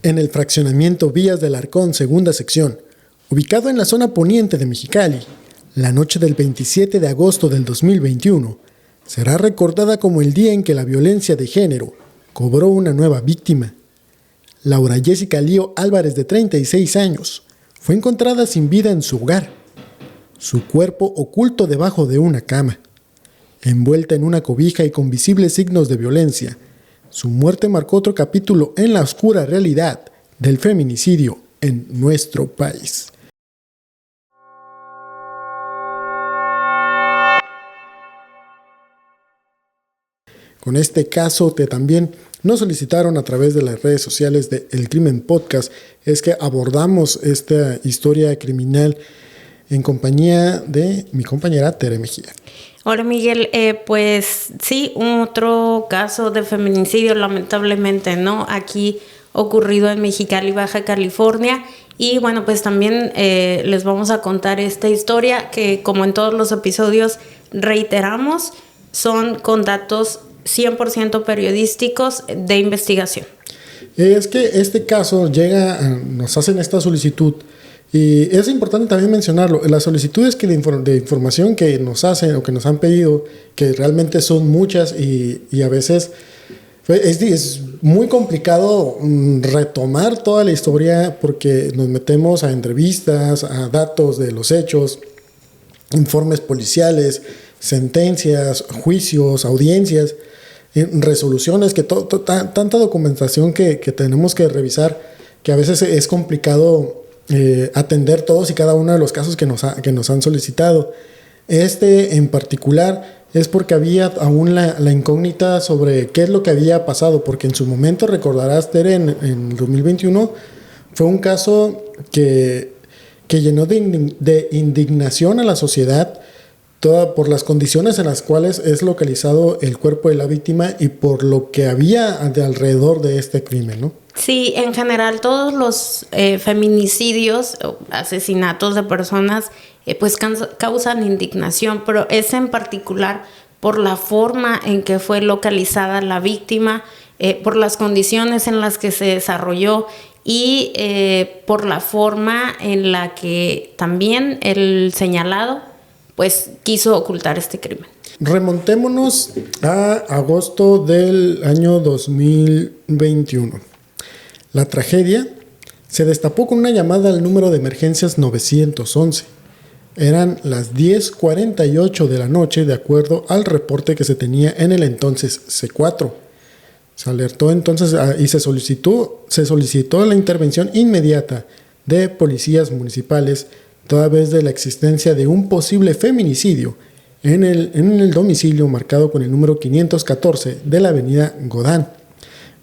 En el fraccionamiento Vías del Arcón, segunda sección, ubicado en la zona poniente de Mexicali, la noche del 27 de agosto del 2021 será recordada como el día en que la violencia de género cobró una nueva víctima. Laura Jessica Lío Álvarez, de 36 años, fue encontrada sin vida en su hogar, su cuerpo oculto debajo de una cama. Envuelta en una cobija y con visibles signos de violencia, su muerte marcó otro capítulo en la oscura realidad del feminicidio en nuestro país. Con este caso que también nos solicitaron a través de las redes sociales de El Crimen Podcast, es que abordamos esta historia criminal en compañía de mi compañera Tere Mejía. Hola Miguel, pues sí, otro caso de feminicidio, lamentablemente, ¿no? Aquí ocurrido en Mexicali, Baja California. Y bueno, pues también les vamos a contar esta historia que, como en todos los episodios, reiteramos, son con datos 100% periodísticos de investigación. Es que este caso nos hacen esta solicitud y es importante también mencionarlo. Las solicitudes de información que nos hacen o que nos han pedido, que realmente son muchas y a veces es muy complicado retomar toda la historia porque nos metemos a entrevistas, a datos de los hechos, informes policiales, sentencias, juicios, audiencias, resoluciones, que tanta documentación que tenemos que revisar, que a veces es complicado atender todos y cada uno de los casos que nos han solicitado. Este en particular es porque había aún la incógnita sobre qué es lo que había pasado, porque en su momento, recordarás, Tere, en 2021 fue un caso que llenó de indignación a la sociedad, toda por las condiciones en las cuales es localizado el cuerpo de la víctima y por lo que había alrededor de este crimen, ¿no? Sí, en general todos los feminicidios o asesinatos de personas pues causan indignación, pero ese en particular por la forma en que fue localizada la víctima, por las condiciones en las que se desarrolló y por la forma en la que también el señalado pues quiso ocultar este crimen. Remontémonos a agosto del año 2021. La tragedia se destapó con una llamada al número de emergencias 911. Eran las 10:48 de la noche, de acuerdo al reporte que se tenía en el entonces C4. Se alertó entonces y se solicitó la intervención inmediata de policías municipales, toda vez de la existencia de un posible feminicidio en el domicilio marcado con el número 514 de la avenida Godán.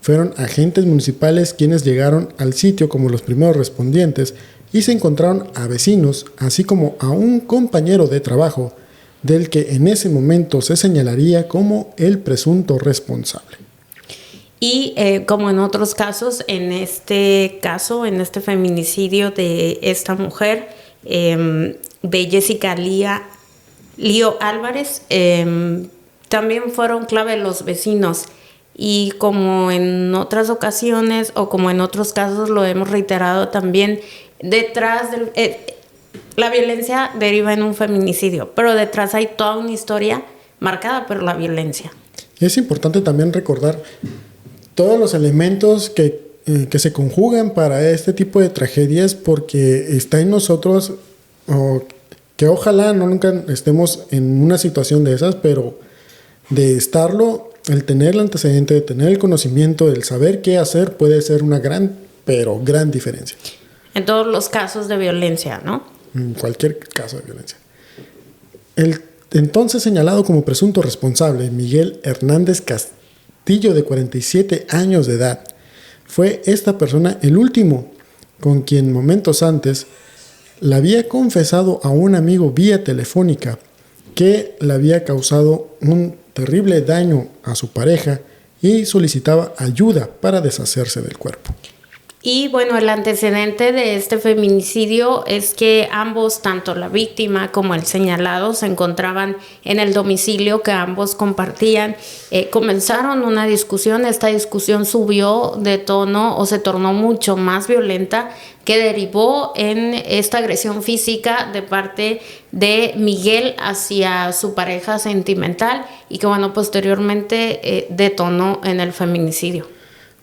Fueron agentes municipales quienes llegaron al sitio como los primeros respondientes y se encontraron a vecinos, así como a un compañero de trabajo del que en ese momento se señalaría como el presunto responsable. Y como en otros casos, en este feminicidio de esta mujer, de Jessica Lío Álvarez, también fueron clave los vecinos. Y como en otras ocasiones o como en otros casos lo hemos reiterado también, detrás del la violencia deriva en un feminicidio, pero detrás hay toda una historia marcada por la violencia. Es importante también recordar todos los elementos que se conjugan para este tipo de tragedias, porque está en nosotros que ojalá nunca estemos en una situación de esas, pero de estarlo, el tener el antecedente, de tener el conocimiento, el saber qué hacer puede ser una gran diferencia. En todos los casos de violencia, ¿no? En cualquier caso de violencia. El entonces señalado como presunto responsable, Miguel Hernández Castillo, de 47 años de edad, fue esta persona el último con quien momentos antes le había confesado a un amigo vía telefónica que le había causado un terrible daño a su pareja y solicitaba ayuda para deshacerse del cuerpo. Y bueno, el antecedente de este feminicidio es que ambos, tanto la víctima como el señalado, se encontraban en el domicilio que ambos compartían. Comenzaron una discusión, esta discusión subió de tono o se tornó mucho más violenta, que derivó en esta agresión física de parte de Miguel hacia su pareja sentimental y que bueno, posteriormente detonó en el feminicidio.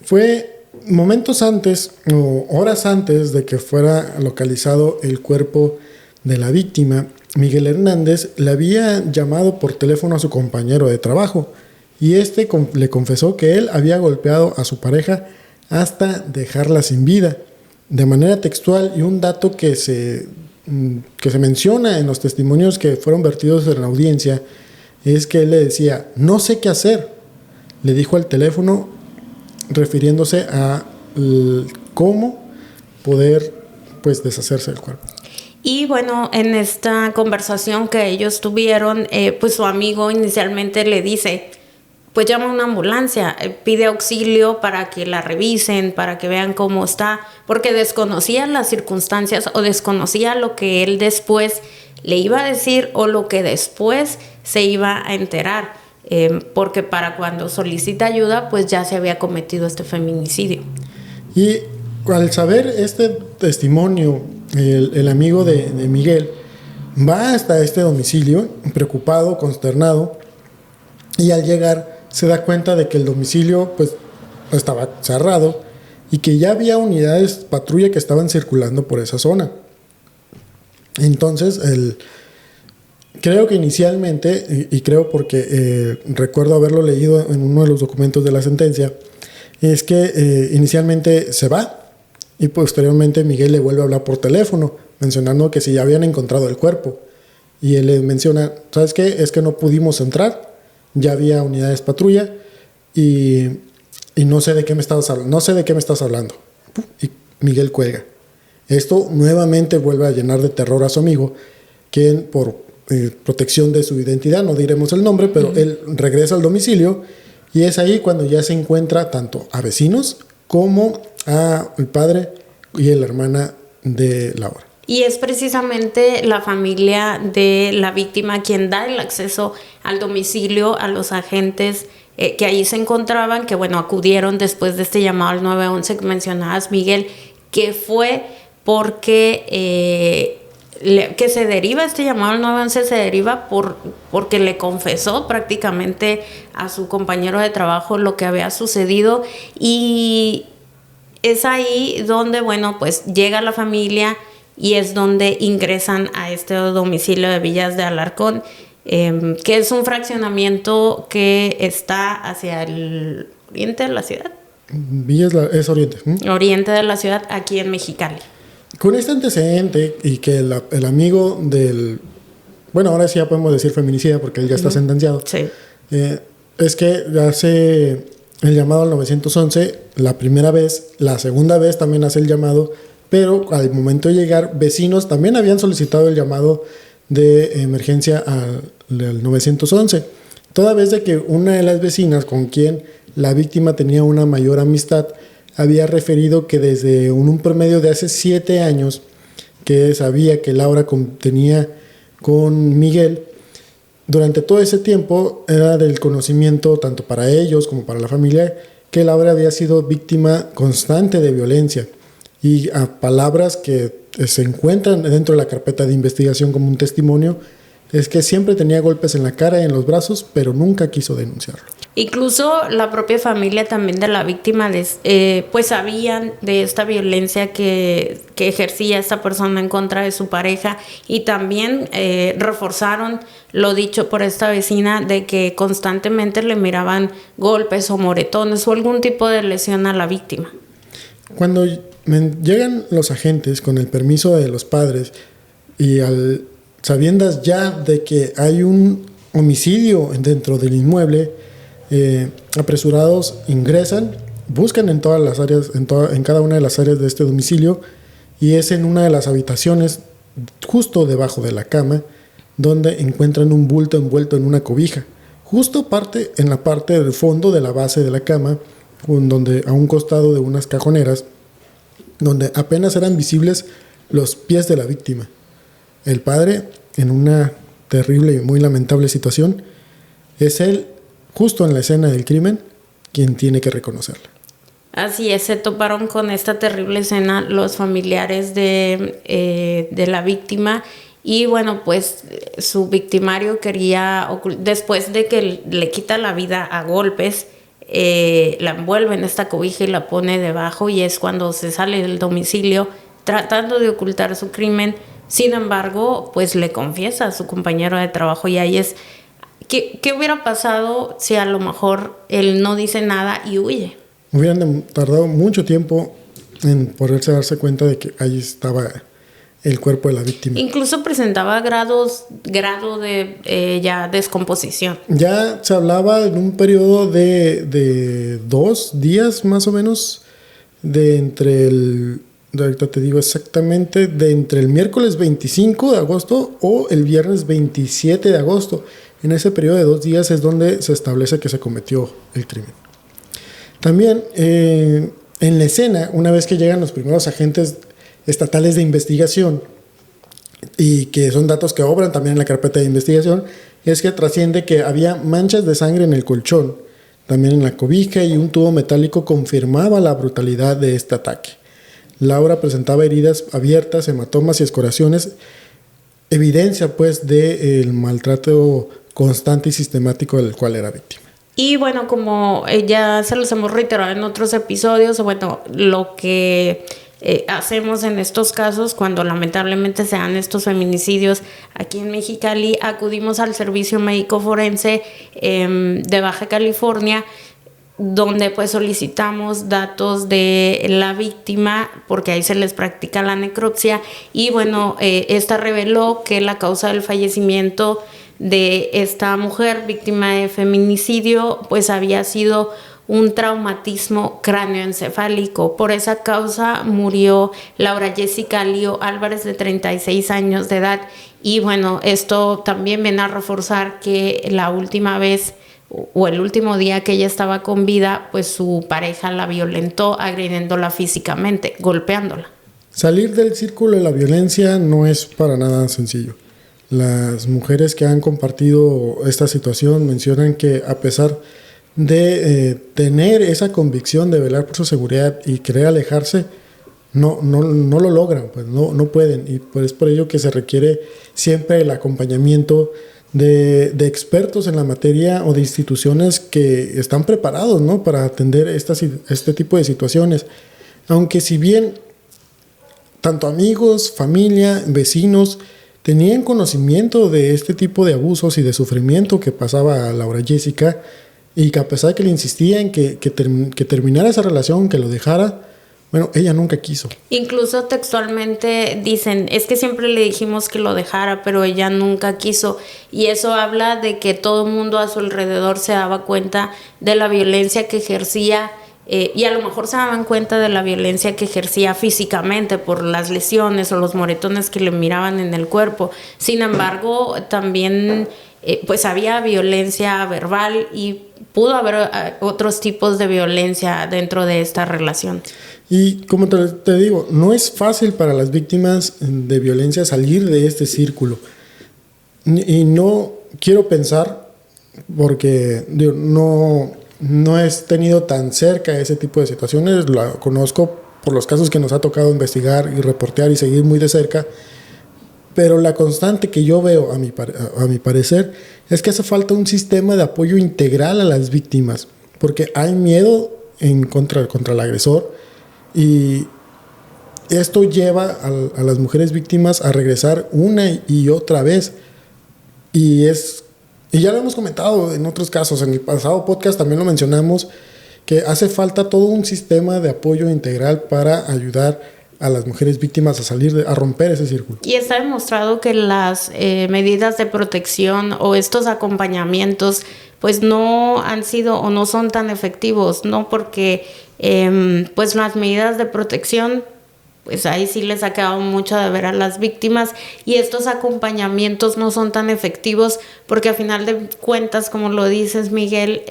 Fue momentos antes o horas antes de que fuera localizado el cuerpo de la víctima. Miguel Hernández le había llamado por teléfono a su compañero de trabajo y le confesó que él había golpeado a su pareja hasta dejarla sin vida. De manera textual, y un dato que se menciona en los testimonios que fueron vertidos en la audiencia es que él le decía: no sé qué hacer, le dijo al teléfono, refiriéndose a cómo poder pues deshacerse del cuerpo. Y bueno, en esta conversación que ellos tuvieron, pues su amigo inicialmente le dice, pues llama a una ambulancia, pide auxilio para que la revisen, para que vean cómo está, porque desconocía las circunstancias o desconocía lo que él después le iba a decir o lo que después se iba a enterar, porque para cuando solicita ayuda, pues ya se había cometido este feminicidio. Y al saber este testimonio, el amigo de Miguel va hasta este domicilio, preocupado, consternado, y al llegar se da cuenta de que el domicilio pues estaba cerrado y que ya había unidades patrulla que estaban circulando por esa zona. Entonces, creo que inicialmente, y creo porque recuerdo haberlo leído en uno de los documentos de la sentencia, es que inicialmente se va y posteriormente Miguel le vuelve a hablar por teléfono mencionando que si ya habían encontrado el cuerpo, y él le menciona: ¿sabes qué? Es que no pudimos entrar, ya había unidades patrulla y no sé de qué me estás hablando, no sé de qué me estás hablando. Y Miguel cuelga. Esto nuevamente vuelve a llenar de terror a su amigo, quien por protección de su identidad, no diremos el nombre, pero él regresa al domicilio y es ahí cuando ya se encuentra tanto a vecinos como al padre y a la hermana de Laura. Y es precisamente la familia de la víctima quien da el acceso al domicilio a los agentes que ahí se encontraban, que bueno, acudieron después de este llamado al 911 que mencionabas, Miguel, que fue porque que se deriva este llamado al 911, se deriva porque le confesó prácticamente a su compañero de trabajo lo que había sucedido, y es ahí donde, bueno, pues llega la familia y es donde ingresan a este domicilio de Villas de Alarcón, que es un fraccionamiento que está hacia el oriente de la ciudad. Villas es oriente. Oriente de la ciudad, aquí en Mexicali. Con este antecedente y que el amigo del... Bueno, ahora sí ya podemos decir feminicida porque él ya está sentenciado. Sí. Es que hace el llamado al 911 la primera vez, la segunda vez también hace el llamado, pero al momento de llegar, vecinos también habían solicitado el llamado de emergencia al 911. Toda vez de que una de las vecinas con quien la víctima tenía una mayor amistad había referido que desde un promedio de hace 7 años que sabía que Laura tenía con Miguel, durante todo ese tiempo era del conocimiento tanto para ellos como para la familia que Laura había sido víctima constante de violencia, y a palabras que se encuentran dentro de la carpeta de investigación como un testimonio es que siempre tenía golpes en la cara y en los brazos, pero nunca quiso denunciarlo. Incluso la propia familia también de la víctima pues sabían de esta violencia que ejercía esta persona en contra de su pareja, y también reforzaron lo dicho por esta vecina de que constantemente le miraban golpes o moretones o algún tipo de lesión a la víctima. Cuando llegan los agentes con el permiso de los padres y sabiendas ya de que hay un homicidio dentro del inmueble, apresurados ingresan, buscan en todas las áreas, en cada una de las áreas de este domicilio, y es en una de las habitaciones justo debajo de la cama donde encuentran un bulto envuelto en una cobija, justo en la parte del fondo de la base de la cama, donde a un costado de unas cajoneras donde apenas eran visibles los pies de la víctima. El padre, en una terrible y muy lamentable situación, es él, justo en la escena del crimen, quien tiene que reconocerla. Así es, se toparon con esta terrible escena los familiares de la víctima y bueno, pues su victimario quería, después de que le quita la vida a golpes, la envuelve en esta cobija y la pone debajo y es cuando se sale del domicilio tratando de ocultar su crimen. Sin embargo, pues le confiesa a su compañero de trabajo y ahí es, ¿qué hubiera pasado si a lo mejor él no dice nada y huye? Hubieran tardado mucho tiempo en poderse darse cuenta de que ahí estaba el cuerpo de la víctima. Incluso presentaba grado de ya descomposición. Ya se hablaba en un periodo de 2 días más o menos, ahorita te digo exactamente, de entre el miércoles 25 de agosto o el viernes 27 de agosto. En ese periodo de 2 días es donde se establece que se cometió el crimen. También en la escena, una vez que llegan los primeros agentes estatales de investigación, y que son datos que obran también en la carpeta de investigación, es que trasciende que había manchas de sangre en el colchón, también en la cobija, y un tubo metálico confirmaba la brutalidad de este ataque. Laura presentaba heridas abiertas, hematomas y escoriaciones, evidencia pues del maltrato constante y sistemático del cual era víctima. Y bueno, como ya se los hemos reiterado en otros episodios, bueno, lo que hacemos en estos casos cuando lamentablemente se dan estos feminicidios aquí en Mexicali, acudimos al Servicio Médico Forense de Baja California, donde pues solicitamos datos de la víctima porque ahí se les practica la necropsia y bueno, esta reveló que la causa del fallecimiento de esta mujer víctima de feminicidio pues había sido un traumatismo cráneoencefálico. Por esa causa murió Laura Jessica Lío Álvarez, de 36 años de edad, y bueno, esto también viene a reforzar que la última vez o el último día que ella estaba con vida, pues su pareja la violentó, agrediéndola físicamente, golpeándola. Salir del círculo de la violencia no es para nada sencillo. Las mujeres que han compartido esta situación mencionan que a pesar de tener esa convicción de velar por su seguridad y querer alejarse, no lo logran, pues no pueden, y pues es por ello que se requiere siempre el acompañamiento de expertos en la materia o de instituciones que están preparados, ¿no?, para atender este tipo de situaciones. Aunque si bien tanto amigos, familia, vecinos tenían conocimiento de este tipo de abusos y de sufrimiento que pasaba a Laura Jessica, y que a pesar de que le insistía en que terminara esa relación, que lo dejara, bueno, ella nunca quiso. Incluso textualmente dicen, es que siempre le dijimos que lo dejara, pero ella nunca quiso. Y eso habla de que todo el mundo a su alrededor se daba cuenta de la violencia que ejercía, y a lo mejor se daban cuenta de la violencia que ejercía físicamente por las lesiones o los moretones que le miraban en el cuerpo. Sin embargo, también pues había violencia verbal y pudo haber otros tipos de violencia dentro de esta relación. Y como te digo, no es fácil para las víctimas de violencia salir de este círculo. Y no quiero pensar, porque digo, no he tenido tan cerca ese tipo de situaciones, la conozco por los casos que nos ha tocado investigar y reportear y seguir muy de cerca, pero la constante que yo veo, a mi parecer, es que hace falta un sistema de apoyo integral a las víctimas, porque hay miedo contra el agresor, y esto lleva a las mujeres víctimas a regresar una y otra vez, y ya lo hemos comentado en otros casos, en el pasado podcast también lo mencionamos, que hace falta todo un sistema de apoyo integral para ayudar a las mujeres víctimas a romper ese círculo. Y está demostrado que las medidas de protección o estos acompañamientos pues no han sido o no son tan efectivos, ¿no? Porque pues las medidas de protección, pues ahí sí les ha quedado mucho de ver a las víctimas, y estos acompañamientos no son tan efectivos porque a final de cuentas, como lo dices, Miguel,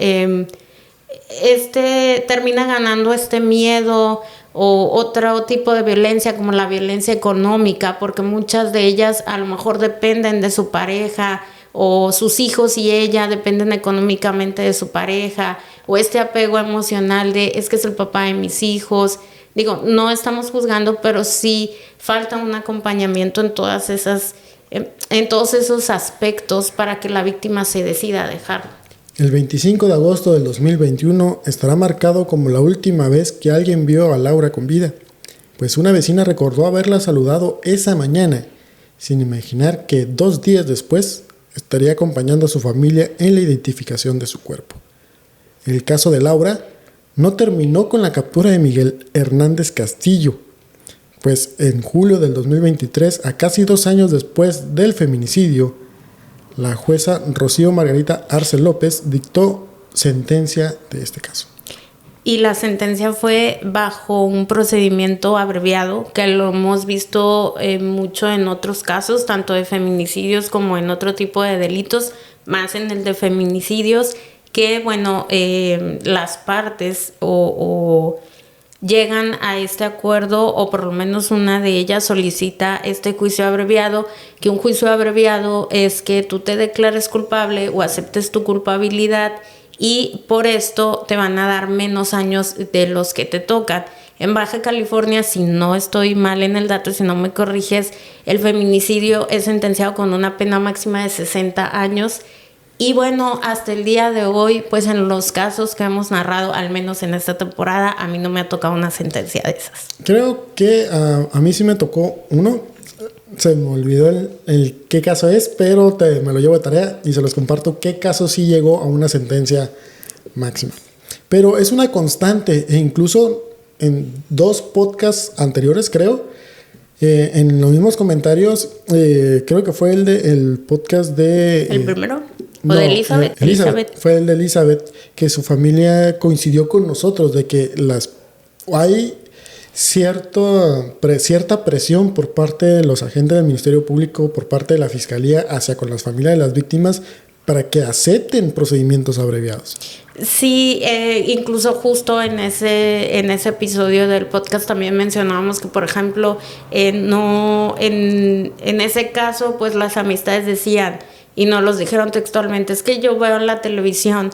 termina ganando este miedo o otro tipo de violencia como la violencia económica, porque muchas de ellas a lo mejor dependen de su pareja, o sus hijos y ella dependen económicamente de su pareja, o este apego emocional de es que es el papá de mis hijos. Digo, no estamos juzgando, pero sí falta un acompañamiento en todas esas, en todos esos aspectos para que la víctima se decida a dejarlo. El 25 de agosto del 2021 estará marcado como la última vez que alguien vio a Laura con vida, pues una vecina recordó haberla saludado esa mañana, sin imaginar que 2 días después estaría acompañando a su familia en la identificación de su cuerpo. El caso de Laura no terminó con la captura de Miguel Hernández Castillo, pues en julio del 2023, a casi 2 años después del feminicidio, la jueza Rocío Margarita Arce López dictó sentencia de este caso. Y la sentencia fue bajo un procedimiento abreviado, que lo hemos visto mucho en otros casos, tanto de feminicidios como en otro tipo de delitos, más en el de feminicidios, que bueno, las partes o llegan a este acuerdo, o por lo menos una de ellas solicita este juicio abreviado, que un juicio abreviado es que tú te declares culpable o aceptes tu culpabilidad, y por esto te van a dar menos años de los que te tocan. En Baja California, si no estoy mal en el dato, si no me corriges, el feminicidio es sentenciado con una pena máxima de 60 años. Y bueno, hasta el día de hoy, pues en los casos que hemos narrado, al menos en esta temporada, a mí no me ha tocado una sentencia de esas. Creo que a mí sí me tocó uno. Se me olvidó el qué caso es, pero me lo llevo de tarea y se los comparto qué caso sí llegó a una sentencia máxima. Pero es una constante, e incluso en 2 podcasts anteriores, creo, en los mismos comentarios, creo que fue el podcast de... ¿El primero? ¿O de Elizabeth? Elizabeth? Fue el de Elizabeth, que su familia coincidió con nosotros de que hay cierta presión por parte de los agentes del Ministerio Público, por parte de la Fiscalía hacia con las familias de las víctimas para que acepten procedimientos abreviados. Sí, incluso justo en ese episodio del podcast también mencionábamos que, por ejemplo, en ese caso, pues las amistades decían, y nos los dijeron textualmente, es que yo veo en la televisión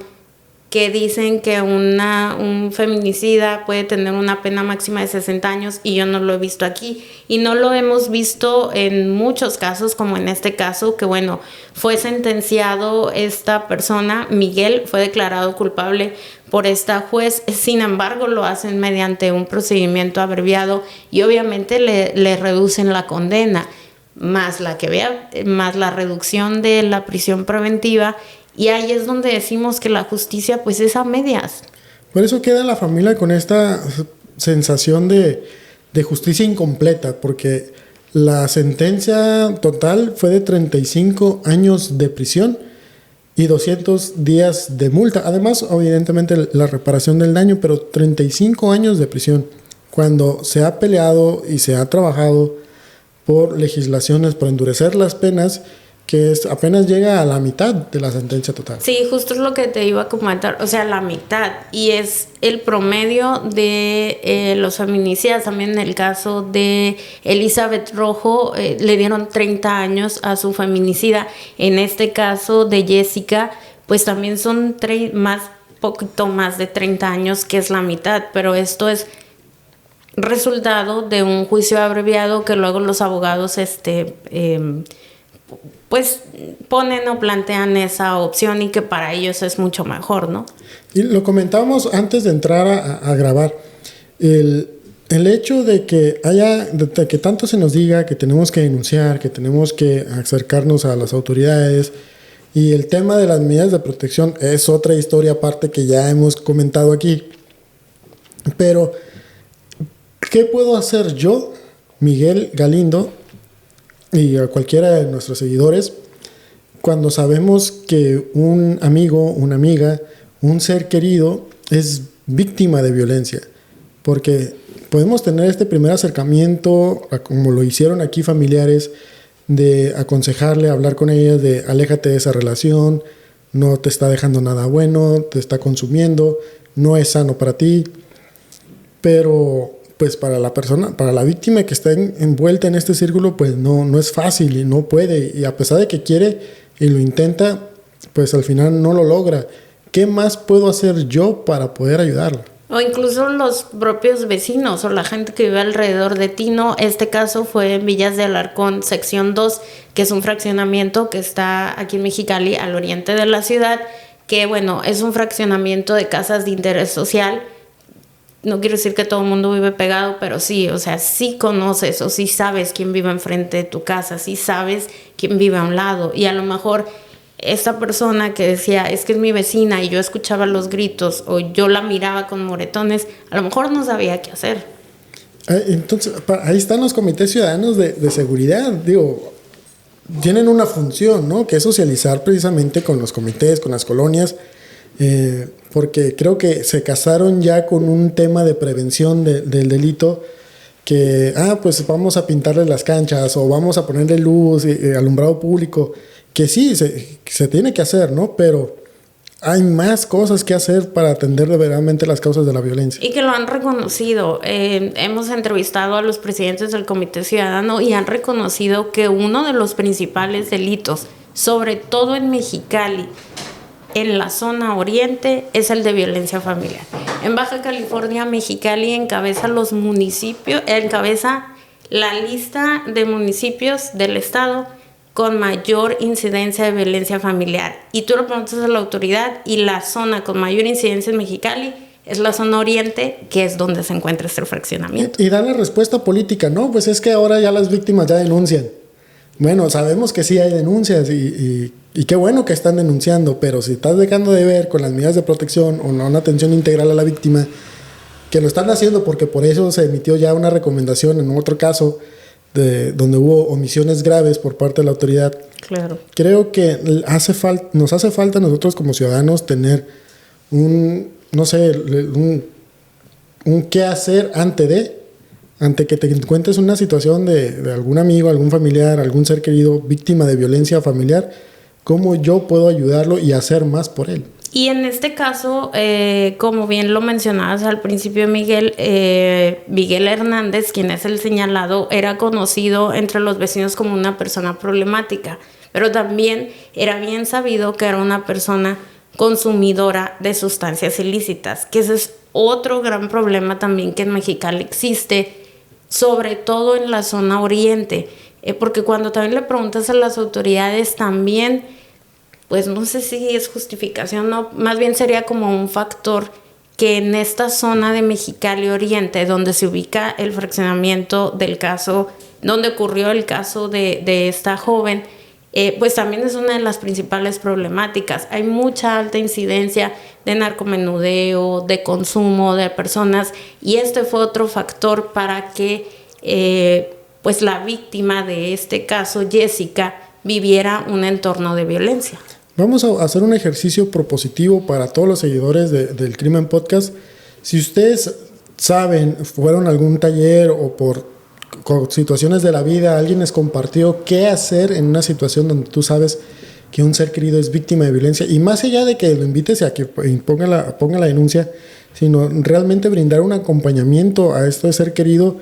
que dicen que un feminicida puede tener una pena máxima de 60 años y yo no lo he visto aquí. Y no lo hemos visto en muchos casos, como en este caso, que bueno, fue sentenciado esta persona, Miguel, fue declarado culpable por esta juez. Sin embargo, lo hacen mediante un procedimiento abreviado y obviamente le reducen la condena, más la reducción de la prisión preventiva. Y ahí es donde decimos que la justicia pues es a medias. Por eso queda la familia con esta sensación de justicia incompleta, porque la sentencia total fue de 35 años de prisión y 200 días de multa. Además, evidentemente, la reparación del daño, pero 35 años de prisión. Cuando se ha peleado y se ha trabajado por legislaciones para endurecer las penas, que apenas llega a la mitad de la sentencia total. Sí, justo es lo que te iba a comentar, o sea, la mitad, y es el promedio de los feminicidas. También en el caso de Elizabeth Rojo, le dieron 30 años a su feminicida. En este caso de Jessica, pues también son poquito más de 30 años, que es la mitad, pero esto es resultado de un juicio abreviado que luego los abogados pues ponen o plantean esa opción y que para ellos es mucho mejor, ¿no? Y lo comentábamos antes de entrar a grabar. El hecho de que que tanto se nos diga que tenemos que denunciar, que tenemos que acercarnos a las autoridades, y el tema de las medidas de protección es otra historia aparte que ya hemos comentado aquí. Pero, ¿qué puedo hacer yo, Miguel Galindo, y a cualquiera de nuestros seguidores, cuando sabemos que un amigo, una amiga, un ser querido es víctima de violencia? Porque podemos tener este primer acercamiento, como lo hicieron aquí familiares, de aconsejarle, hablar con ellas, de aléjate de esa relación, no te está dejando nada bueno, te está consumiendo, no es sano para ti. Pero pues para la persona, para la víctima que está envuelta en este círculo, pues no es fácil y no puede. Y a pesar de que quiere y lo intenta, pues al final no lo logra. ¿Qué más puedo hacer yo para poder ayudarla? O incluso los propios vecinos o la gente que vive alrededor de ti, ¿no? Este caso fue en Villas de Alarcón, sección 2, que es un fraccionamiento que está aquí en Mexicali, al oriente de la ciudad, que bueno, es un fraccionamiento de casas de interés social. No quiero decir que todo el mundo vive pegado, pero sí, o sea, sí conoces o sí sabes quién vive enfrente de tu casa, sí sabes quién vive a un lado. Y a lo mejor esta persona que decía, es que es mi vecina y yo escuchaba los gritos o yo la miraba con moretones, a lo mejor no sabía qué hacer. Entonces, ahí están los comités ciudadanos de seguridad, digo, tienen una función, ¿no? Que es socializar precisamente con los comités, con las colonias, porque creo que se casaron ya con un tema de prevención del delito, que, pues vamos a pintarle las canchas o vamos a ponerle luz, alumbrado público, que sí, se tiene que hacer, ¿no? Pero hay más cosas que hacer para atender de verdaderamente las causas de la violencia. Y que lo han reconocido. Hemos entrevistado a los presidentes del Comité Ciudadano y han reconocido que uno de los principales delitos, sobre todo en Mexicali, en la zona oriente, es el de violencia familiar. En Baja California, Mexicali encabeza la lista de municipios del estado con mayor incidencia de violencia familiar. Y tú le preguntas a la autoridad y la zona con mayor incidencia en Mexicali es la zona oriente, que es donde se encuentra este fraccionamiento. Y da la respuesta política, ¿no? Pues es que ahora ya las víctimas ya denuncian. Bueno, sabemos que sí hay denuncias y qué bueno que están denunciando, pero si estás dejando de ver con las medidas de protección o no una atención integral a la víctima, que lo están haciendo porque por eso se emitió ya una recomendación en otro caso donde hubo omisiones graves por parte de la autoridad. Claro. Creo que nos hace falta a nosotros como ciudadanos tener un qué hacer ante que te encuentres en una situación de algún amigo, algún familiar, algún ser querido víctima de violencia familiar, cómo yo puedo ayudarlo y hacer más por él. Y en este caso, como bien lo mencionabas al principio, Miguel Hernández, quien es el señalado, era conocido entre los vecinos como una persona problemática, pero también era bien sabido que era una persona consumidora de sustancias ilícitas, que ese es otro gran problema también que en Mexicali existe, sobre todo en la zona oriente, porque cuando también le preguntas a las autoridades también, pues no sé si es justificación, no, más bien sería como un factor que en esta zona de Mexicali Oriente, donde se ubica el fraccionamiento del caso, donde ocurrió el caso de esta joven, pues también es una de las principales problemáticas. Hay mucha alta incidencia de narcomenudeo, de consumo de personas, y este fue otro factor para que pues la víctima de este caso, Jessica, viviera un entorno de violencia. Vamos a hacer un ejercicio propositivo para todos los seguidores del Crimen Podcast. Si ustedes saben, fueron a algún taller o por situaciones de la vida, alguien les compartió qué hacer en una situación donde tú sabes que un ser querido es víctima de violencia, y más allá de que lo invites a que ponga la denuncia, sino realmente brindar un acompañamiento a este ser querido,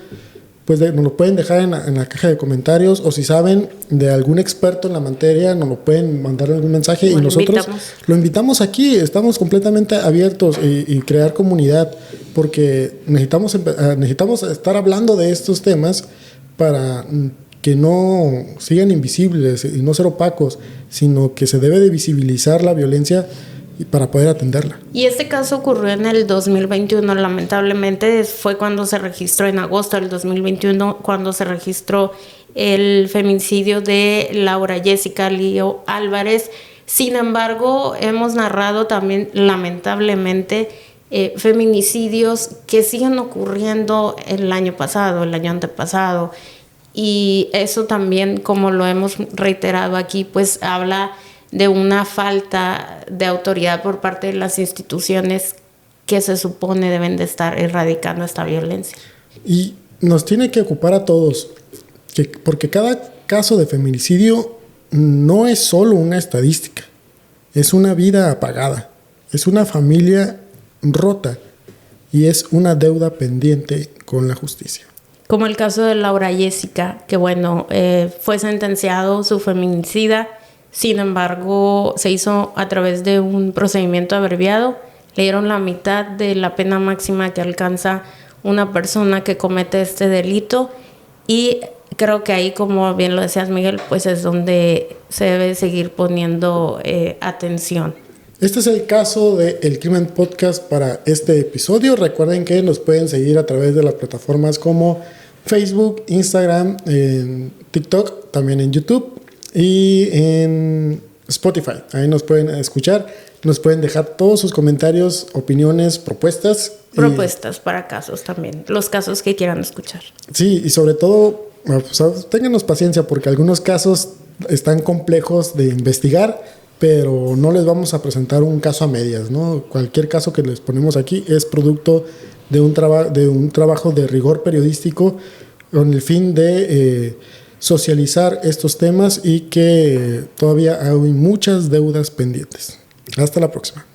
pues nos lo pueden dejar en la caja de comentarios, o si saben de algún experto en la materia, nos lo pueden mandar algún mensaje y nosotros lo invitamos aquí. Estamos completamente abiertos y crear comunidad, porque necesitamos estar hablando de estos temas para que no sigan invisibles y no ser opacos, sino que se debe de visibilizar la violencia para poder atenderla. Y este caso ocurrió en el 2021, lamentablemente fue cuando se registró, en agosto del 2021, cuando se registró el feminicidio de Laura Jessica Lío Álvarez. Sin embargo, hemos narrado también, lamentablemente, feminicidios que siguen ocurriendo el año pasado, el año antepasado, y eso también, como lo hemos reiterado aquí, pues habla de una falta de autoridad por parte de las instituciones que se supone deben de estar erradicando esta violencia. Y nos tiene que ocupar a todos, porque cada caso de feminicidio no es solo una estadística, es una vida apagada, es una familia rota y es una deuda pendiente con la justicia. Como el caso de Laura Jessica, que bueno, fue sentenciado su feminicida, sin embargo se hizo a través de un procedimiento abreviado, le dieron la mitad de la pena máxima que alcanza una persona que comete este delito, y creo que ahí, como bien lo decías, Miguel, pues es donde se debe seguir poniendo atención. Este es el caso de El Crimen Podcast para este episodio. Recuerden que nos pueden seguir a través de las plataformas como Facebook, Instagram, en TikTok, también en YouTube y en Spotify. Ahí nos pueden escuchar, nos pueden dejar todos sus comentarios, opiniones, propuestas. Propuestas para casos también, los casos que quieran escuchar. Sí, y sobre todo, pues, ténganos paciencia porque algunos casos están complejos de investigar, pero no les vamos a presentar un caso a medias, ¿no? Cualquier caso que les ponemos aquí es producto de un trabajo de rigor periodístico con el fin de socializar estos temas y que todavía hay muchas deudas pendientes. Hasta la próxima.